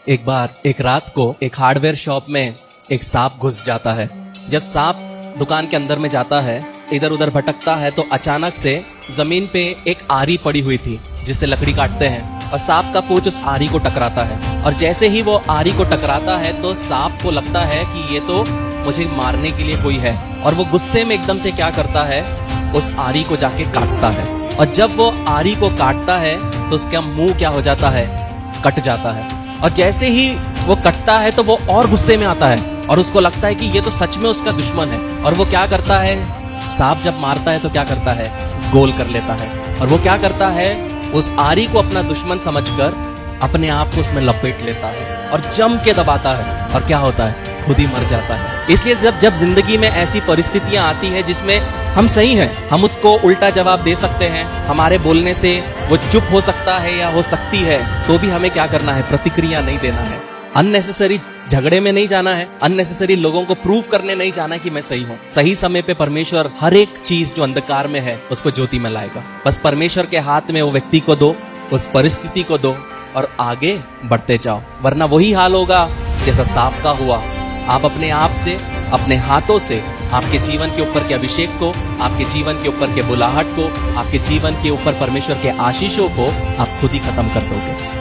एक बार एक रात को एक हार्डवेयर शॉप में एक सांप घुस जाता है। जब सांप दुकान के अंदर में जाता है, इधर उधर भटकता है, तो अचानक से जमीन पे एक आरी पड़ी हुई थी जिससे लकड़ी काटते हैं, और सांप का पूंछ उस आरी को टकराता है। और जैसे ही वो आरी को टकराता है तो सांप को लगता है कि ये तो मुझे मारने के लिए कोई है, और वो गुस्से में एकदम से क्या करता है, उस आरी को जाके काटता है। और जब वो आरी को काटता है तो उसका मुंह क्या हो जाता है, कट जाता है। और जैसे ही वो कटता है तो वो और गुस्से में आता है और उसको लगता है कि ये तो सच में उसका दुश्मन है। और वो क्या करता है, सांप जब मारता है तो क्या करता है, गोल कर लेता है। और वो क्या करता है, उस आरी को अपना दुश्मन समझकर अपने आप को उसमें लपेट लेता है और जम के दबाता है, और क्या होता है, खुद ही मर जाता है। इसलिए जब जिंदगी में ऐसी परिस्थितियां आती है जिसमें हम सही हैं, हम उसको उल्टा जवाब दे सकते हैं, हमारे बोलने से वो चुप हो सकता है या हो सकती है, तो भी हमें क्या करना है, प्रतिक्रिया नहीं देना है। अननेसेसरी झगड़े में नहीं जाना है, अननेसेसरी लोगों को प्रूव करने नहीं जाना है कि मैं सही हूँ। सही समय पे परमेश्वर हर एक चीज जो अंधकार में है उसको ज्योति में लाएगा। बस परमेश्वर के हाथ में वो व्यक्ति को दो, उस परिस्थिति को दो, और आगे बढ़ते जाओ, वरना वही हाल होगा जैसा सांप का हुआ। आप अपने आप से, अपने हाथों से आपके जीवन के ऊपर के अभिषेक को, आपके जीवन के ऊपर के बुलाहट को, आपके जीवन के ऊपर परमेश्वर के आशीषों को आप खुद ही खत्म कर दोगे।